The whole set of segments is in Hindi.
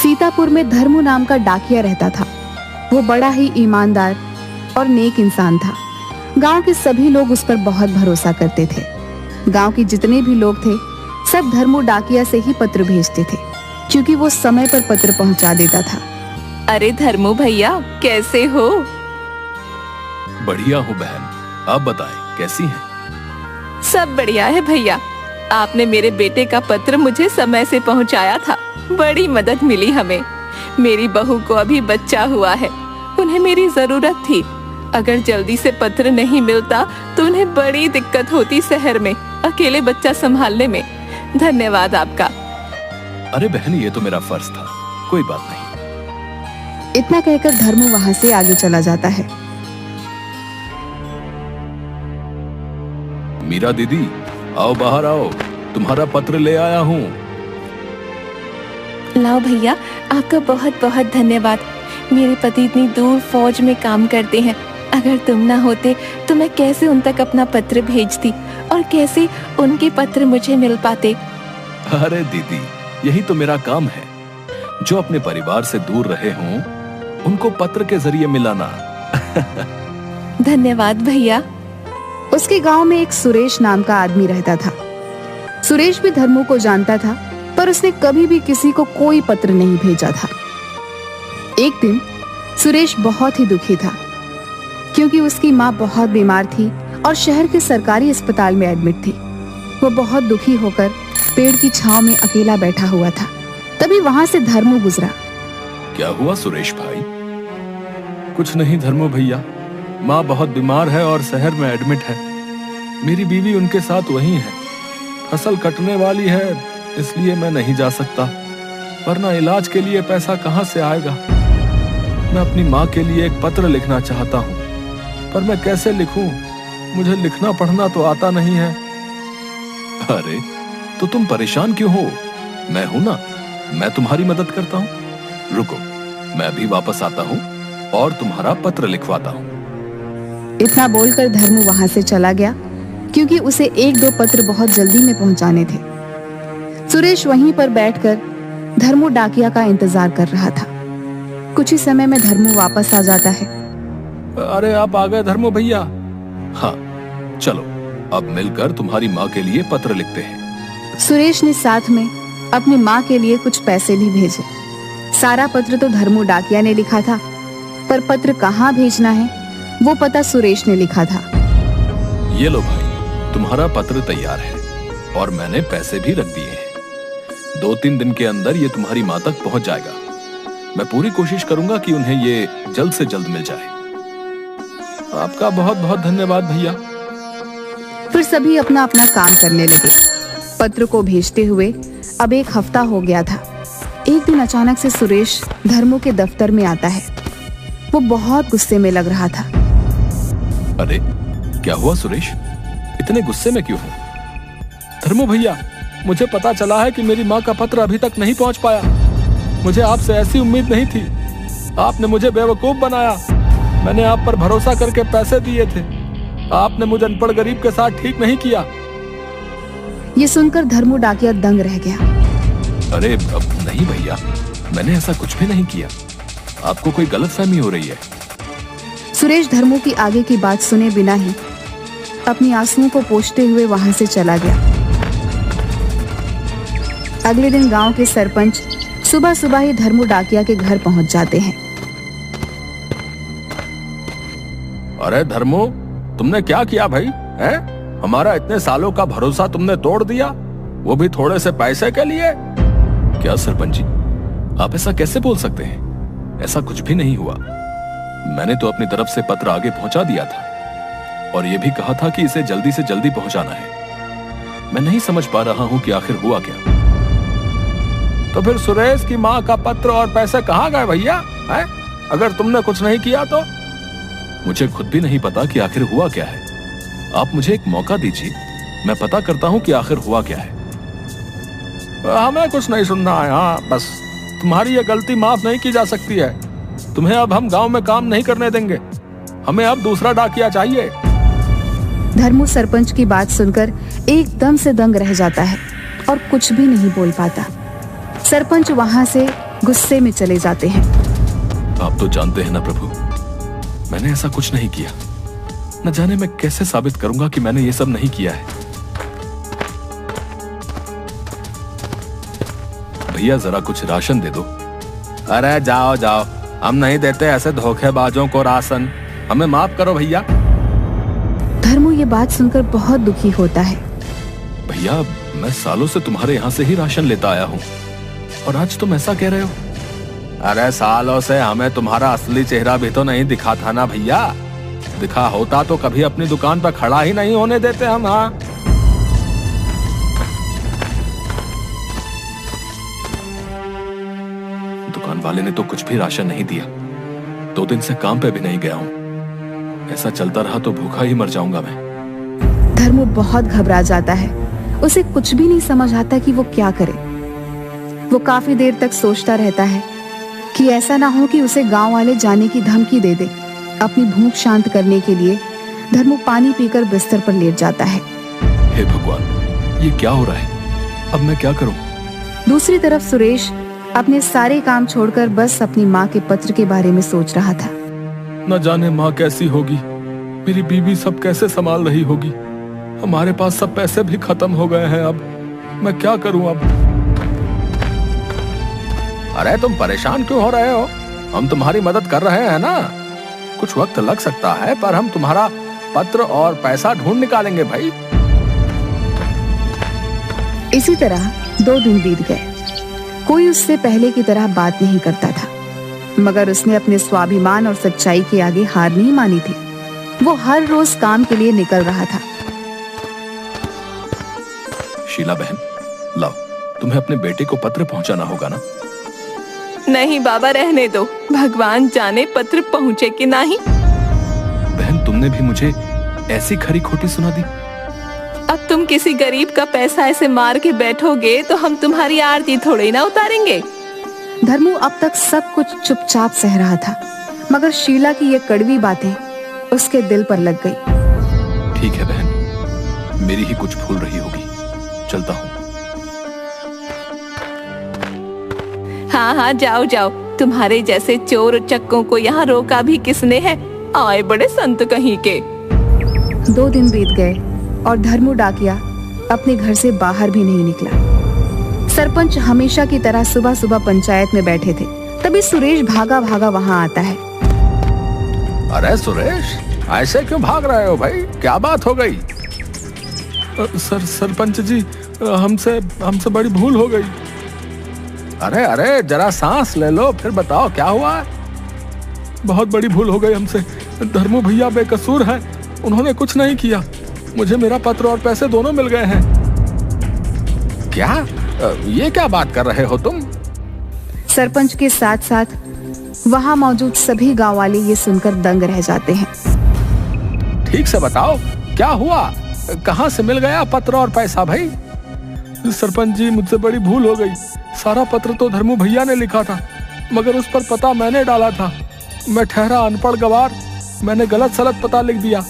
सीतापुर में धर्मू नाम का डाकिया रहता था। वो बड़ा ही ईमानदार और नेक इंसान था। गांव के सभी लोग उस पर बहुत भरोसा करते थे। गांव के जितने भी लोग थे सब धर्मू डाकिया से ही पत्र भेजते थे, क्योंकि वो समय पर पत्र पहुंचा देता था। अरे धर्मू भैया, कैसे हो? बढ़िया हूँ बहन, आप बताएं कैसी हैं? सब बढ़िया है भैया। आपने मेरे बेटे का पत्र मुझे समय से पहुंचाया था, बड़ी मदद मिली हमें। मेरी बहू को अभी बच्चा हुआ है, उन्हें मेरी जरूरत थी। अगर जल्दी से पत्र नहीं मिलता तो उन्हें बड़ी दिक्कत होती शहर में अकेले बच्चा संभालने में। धन्यवाद आपका। अरे बहन, ये तो मेरा फर्ज था, कोई बात नहीं। इतना कहकर धर्मू वहां से आगे चला जाता है। मीरा दीदी, आओ बाहर आओ, तुम्हारा पत्र ले आया हूँ। लाओ भैया, आपका बहुत बहुत धन्यवाद। मेरे पति इतनी दूर फौज में काम करते हैं, अगर तुम ना होते तो मैं कैसे उन तक अपना पत्र भेजती और कैसे उनके पत्र मुझे मिल पाते। अरे दीदी, यही तो मेरा काम है। जो अपने परिवार से दूर रहे हों उनको पत्र के जरिए मिलाना। धन्यवाद भैया। उसके गांव में एक सुरेश नाम का आदमी रहता था। सुरेश भी धर्मू को जानता था, पर उसने कभी भी किसी को कोई पत्र नहीं भेजा था। एक दिन सुरेश बहुत ही दुखी था, क्योंकि उसकी माँ बहुत बीमार थी और शहर के सरकारी अस्पताल में एडमिट थी। वो बहुत दुखी होकर पेड़ की छांव में अकेला बैठा हुआ था। तभी वहां से धर्मू गुजरा। क्या हुआ सुरेश भाई? कुछ नहीं धर्मू भैया, माँ बहुत बीमार है और शहर में एडमिट है। मेरी बीवी उनके साथ वहीं है। फसल कटने वाली है, इसलिए मैं नहीं जा सकता, वरना इलाज के लिए पैसा कहाँ से आएगा। मैं अपनी माँ के लिए एक पत्र लिखना चाहता हूँ, पर मैं कैसे लिखूं? मुझे लिखना पढ़ना तो आता नहीं है। अरे तो तुम परेशान क्यों हो? मैं हूं ना, मैं तुम्हारी मदद करता हूँ। रुको, मैं अभी वापस आता हूँ और तुम्हारा पत्र लिखवाता हूँ। इतना बोलकर धर्मू वहां से चला गया, क्योंकि उसे एक दो पत्र बहुत जल्दी में पहुंचाने थे। सुरेश वहीं पर बैठकर धर्मू डाकिया का इंतजार कर रहा था। कुछ ही समय में धर्मू वापस आ जाता है। अरे आप आ गए धर्मू भैया? हाँ, चलो अब मिलकर तुम्हारी माँ के लिए पत्र लिखते हैं। सुरेश ने साथ में अपनी माँ के लिए कुछ पैसे भी भेजे। सारा पत्र तो धर्मू डाकिया ने लिखा था, पर पत्र कहाँ भेजना है वो पता सुरेश ने लिखा था। ये लो भाई, तुम्हारा पत्र तैयार है और मैंने पैसे भी रख दिए हैं। 2-3 दिन के अंदर ये तुम्हारी माँ तक पहुंच जाएगा। मैं पूरी कोशिश करूंगा कि उन्हें ये जल्द से जल्द मिल जाए। आपका बहुत बहुत धन्यवाद भैया। फिर सभी अपना अपना काम करने लगे। पत्र को भेजते हुए अब 1 हफ्ता हो गया था। एक दिन अचानक से सुरेश धर्मू के दफ्तर में आता है। वो बहुत गुस्से में लग रहा था। अरे क्या हुआ सुरेश, इतने गुस्से में क्यों हो? धर्मू भैया, मुझे पता चला है कि मेरी माँ का पत्र अभी तक नहीं पहुंच पाया। मुझे आपसे ऐसी उम्मीद नहीं थी। आपने मुझे बेवकूफ बनाया। मैंने आप पर भरोसा करके पैसे दिए थे। आपने मुझे अनपढ़ गरीब के साथ ठीक नहीं किया। ये सुनकर धर्मू डाकिया दंग रह गया। अरे अब नहीं भैया, मैंने ऐसा कुछ भी नहीं किया। आपको कोई गलतफहमी हो रही है। सुरेश धर्मू की आगे की बात सुने बिना ही अपनी आंसुओं को पोंछते हुए वहां से चला गया। अगले दिन गांव के सरपंच सुबह सुबह ही धर्मू डाकिया के घर पहुंच जाते हैं। अरे धर्मू, तुमने क्या किया भाई? हैं? हमारा इतने सालों का भरोसा तुमने तोड़ दिया, वो भी थोड़े से पैसे के लिए। क्या सरपंच जी, आप ऐसा कैसे बोल सकते हैं? ऐसा कुछ भी नहीं हुआ। मैंने तो अपनी तरफ से पत्र आगे पहुंचा दिया था और यह भी कहा था कि इसे जल्दी से जल्दी पहुंचाना है। मैं नहीं समझ पा रहा हूं कि आखिर हुआ क्या। तो फिर सुरेश की माँ का पत्र और पैसे कहाँ गए भैया? हैं? अगर तुमने कुछ नहीं किया तो? मुझे खुद भी नहीं पता कि आखिर हुआ क्या है। आप मुझे एक मौका दीजिए, मैं पता करता हूं कि आखिर हुआ क्या है। हमें कुछ नहीं सुनना है। हाँ बस, तुम्हारी ये गलती माफ नहीं की जा सकती है। तुम्हें अब हम गांव में काम नहीं करने देंगे। हमें अब दूसरा डाकिया चाहिए। धर्मू सरपंच की बात सुनकर एकदम से दंग रह जाता है और कुछ भी नहीं बोल पाता। सरपंच वहां से गुस्से में चले जाते हैं। आप तो जानते हैं ना प्रभु, मैंने ऐसा कुछ नहीं किया। न जाने मैं कैसे साबित करूंगा कि मैंने ये सब नहीं किया है। भैया जरा कुछ राशन दे दो। अरे जाओ जाओ, हम नहीं देते ऐसे धोखेबाजों को राशन, हमें माफ करो भैया। धर्मू ये बात सुनकर बहुत दुखी होता है। भैया मैं सालों से तुम्हारे यहाँ से ही राशन लेता आया हूँ और आज तुम ऐसा कह रहे हो। अरे सालों से हमें तुम्हारा असली चेहरा भी तो नहीं दिखा था ना भैया। दिखा होता तो कभी अपनी दुकान पर खड़ा ही नहीं होने देते हम। हाँ दुकान वाले ने तो कुछ भी राशन नहीं दिया। 2 दिन से काम पे भी नहीं गया हूँ। ऐसा चलता रहा तो भूखा ही मर जाऊंगा मैं। धर्मू बहुत घबरा जाता है। उसे कुछ भी नहीं समझ आता कि वो क्या करे। वो काफी देर तक सोचता रहता है कि ऐसा ना हो कि उसे गांव वाले जाने की धमकी दे दे। अपनी भूख शांत करने के लिए धर्मू पानी पीकर बिस्तर पर लेट जाता है। हे भगवान, ये क्या हो रहा है? अब मैं क्या करूं? दूसरी तरफ सुरेश अपने सारे काम छोड़कर बस अपनी माँ के पत्र के बारे में सोच रहा था। न जाने माँ कैसी होगी, मेरी बीवी सब कैसे संभाल रही होगी। हमारे पास सब पैसे भी खत्म हो गए हैं। अब मैं क्या करूं अब? अरे तुम परेशान क्यों हो रहे हो? हम तुम्हारी मदद कर रहे हैं ना। कुछ वक्त लग सकता है पर हम तुम्हारा पत्र और पैसा ढूंढ निकालेंगे भाई। इसी तरह 2 दिन बीत गए। कोई उससे पहले की तरह बात नहीं करता था, मगर उसने अपने स्वाभिमान और सच्चाई के आगे हार नहीं मानी थी। वो हर रोज काम के लिए निकल रहा था। शीला बहन, लाओ, तुम्हें अपने बेटे को पत्र पहुंचाना होगा ना। नहीं बाबा, रहने दो। भगवान जाने पत्र पहुँचे कि नहीं। बहन तुमने भी मुझे ऐसी खरी खोटी सुना दी। अब तुम किसी गरीब का पैसा ऐसे मार के बैठोगे तो हम तुम्हारी आरती थोड़ी ना उतारेंगे। धर्मू अब तक सब कुछ चुपचाप सह रहा था, मगर शीला की ये कड़वी बातें उसके दिल पर लग गई। ठीक है बहन, मेरी ही कुछ भूल रही होगी। चलता हूँ। हाँ हाँ, जाओ जाओ। तुम्हारे जैसे चोर चक्कों को यहाँ रोका भी किसने है? आए बड़े संत कहीं के। 2 दिन बीत गए और धर्मू डाकिया अपने घर से बाहर भी नहीं निकला। सरपंच हमेशा की तरह सुबह सुबह पंचायत में बैठे थे। तभी सुरेश भागा भागा वहाँ आता है। अरे सुरेश, ऐसे क्यों भाग रहे हो भाई? क्या बात हो गई? सरपंच जी, हमसे बड़ी भूल हो गई। अरे अरे जरा सांस ले लो, फिर बताओ क्या हुआ। बहुत बड़ी भूल हो गई हमसे। धर्मू भैया बेकसूर हैं, उन्होंने कुछ नहीं किया। मुझे मेरा पत्र और पैसे दोनों मिल गए हैं। क्या? ये क्या बात कर रहे हो तुम? सरपंच के साथ साथ वहाँ मौजूद सभी गांव वाले ये सुनकर दंग रह जाते हैं। ठीक से बताओ क्या हुआ? कहाँ से मिल गया पत्र और पैसा भाई? सरपंच जी, मुझसे बड़ी भूल हो गई। सारा पत्र तो धर्मू भैया ने लिखा था, मगर उस पर पता मैंने डाला था। मैं ठहरा अनपढ़ गवार, मैंने गलत सलत पता लिख दिया।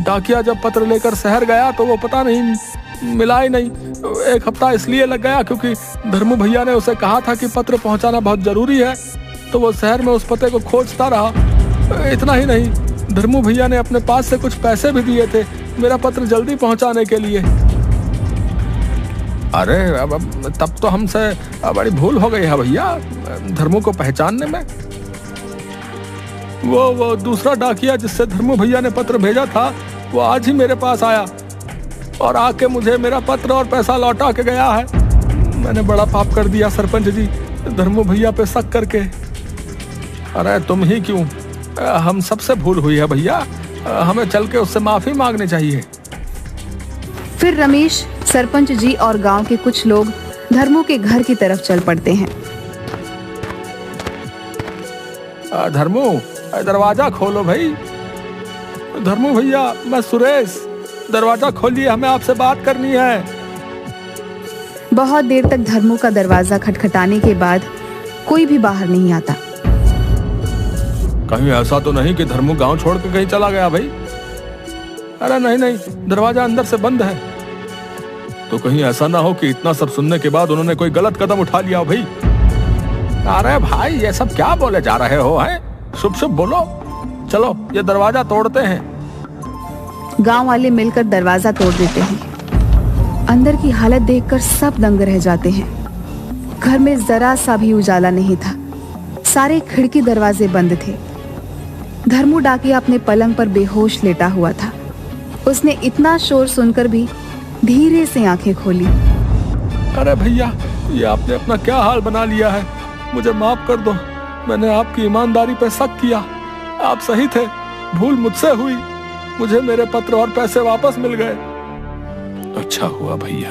डाकिया जब पत्र लेकर शहर गया तो वो पता नहीं मिला ही नहीं। 1 हफ्ता इसलिए लग गया क्योंकि धर्मू भैया ने उसे कहा था कि पत्र पहुंचाना बहुत जरूरी है, तो वो शहर में उस पते को खोजता रहा। इतना ही नहीं, धर्मू भैया ने अपने पास से कुछ पैसे भी दिए थे मेरा पत्र जल्दी पहुंचाने के लिए। अरे अब तब तो हमसे बड़ी भूल हो गई है भैया धर्मू को पहचानने में। वो दूसरा डाकिया जिससे धर्मू भैया ने पत्र भेजा था, वो आज ही मेरे पास आया और आके मुझे मेरा पत्र और पैसा लौटा के गया है। मैंने बड़ा पाप कर दिया सरपंच जी, धर्मू भैया पे शक करके। अरे तुम ही क्यों, हम सबसे भूल हुई है भैया। हमें चल के उससे माफी मांगनी चाहिए। फिर रमेश, सरपंच जी और गांव के कुछ लोग धर्मू के घर की तरफ चल पड़ते हैं। धर्मू, दरवाजा खोलो भाई। धर्मू भैया, मैं सुरेश, दरवाजा खोलिए, हमें आपसे बात करनी है। बहुत देर तक धर्मू का दरवाजा खटखटाने के बाद कोई भी बाहर नहीं आता। कहीं ऐसा तो नहीं कि धर्मू गांव छोड़ के कहीं चला गया भाई? अरे नहीं नहीं, दरवाजा अंदर से बंद है। तो कहीं ऐसा ना हो कि इतना सब सुनने के बाद उन्होंने कोई गलत कदम उठा लिया भाई। अरे भाई ये सब क्या बोले जा रहे हो, हैं? शुभ शुभ बोलो। चलो ये दरवाजा तोड़ते हैं। गांव वाले मिलकर दरवाजा तोड़ देते हैं। अंदर की हालत देखकर सब दंग रह जाते हैं। घर में जरा सा भी उजाला नहीं था। सारे खिड़की दरवाजे बंद थे। धर्मू डाकिया अपने पलंग पर बेहोश लेटा हुआ था। उसने इतना शोर सुनकर भी धीरे से आंखें खोली। अरे भैया, ये आपने अपना क्या हाल बना लिया है। मुझे माफ कर दो, मैंने आपकी ईमानदारी पे शक किया। आप सही थे, भूल मुझसे हुई। मुझे मेरे पत्र और पैसे वापस मिल गए। अच्छा हुआ भैया।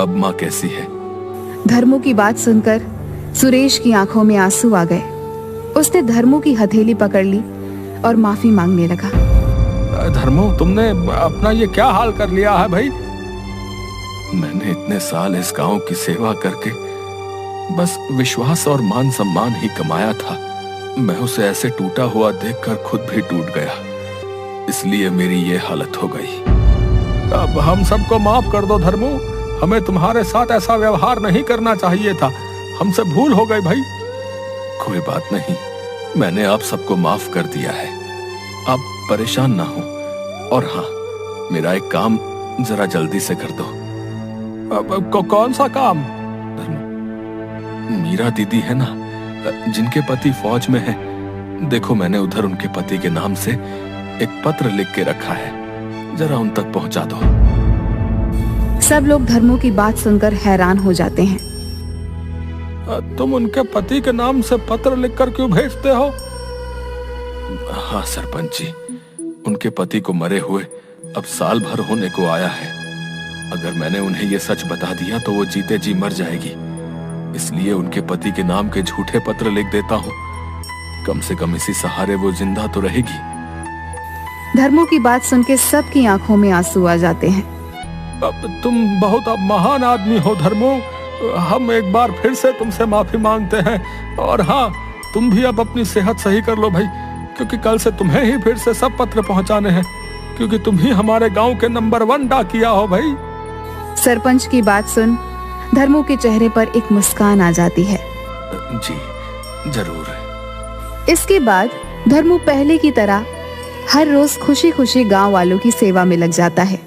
अब माँ कैसी है? धर्मू की बात सुनकर सुरेश की आंखों में आंसू आ गए। उसने धर्मू की हथेली पकड़ ली और माफी मांगने लगा। धर्मू, तुमने अपना ये क्या हाल कर लिया है भाई? मैंने इतने साल इस गांव की सेवा करके बस विश्वास और मान सम्मान ही कमाया था। मैं उसे ऐसे टूटा हुआ देखकर खुद भी टूट गया, इसलिए मेरी ये हालत हो गई। अब हम सबको माफ कर दो धर्मू। हमें तुम्हारे साथ ऐसा व्यवहार नहीं करना चाहिए था। हमसे भूल हो गई भाई। कोई बात नहीं, मैंने आप सबको माफ कर दिया है। आप परेशान ना हो। और हाँ, मेरा एक काम जरा जल्दी से कर दो। कौन सा काम? मीरा दीदी है ना, जिनके पति फौज में है। देखो, मैंने उधर उनके पति के नाम से एक पत्र लिख के रखा है, जरा उन तक पहुंचा दो। सब लोग धर्मू की बात सुनकर हैरान हो जाते हैं। तुम उनके पति के नाम से पत्र लिखकर क्यों भेजते हो? हाँ सरपंच जी, उनके पति को मरे हुए अब साल भर होने को आया है। अगर मैंने उन्हें ये सच बता दिया तो वो जीते जी मर जाएगी। इसलिए उनके पति के नाम के झूठे पत्र लिख देता हूँ। कम से कम इसी सहारे वो जिंदा तो रहेगी। धर्मू की बात सुन के सबकी आंखों में आंसू आ जाते हैं। अब तुम बहुत अब महान आदमी हो धर्मू। हम एक बार फिर से तुमसे माफी मांगते हैं। और हाँ, तुम भी अब अपनी सेहत सही कर लो भाई, क्योंकि कल से तुम्हें ही फिर से सब पत्र पहुंचाने हैं, क्योंकि तुम ही हमारे गांव के नंबर 1 डाकिया हो भाई। सरपंच की बात सुन धर्मू के चेहरे पर एक मुस्कान आ जाती है। जी जरूर। इसके बाद धर्मू पहले की तरह हर रोज खुशी खुशी गांव वालों की सेवा में लग जाता है।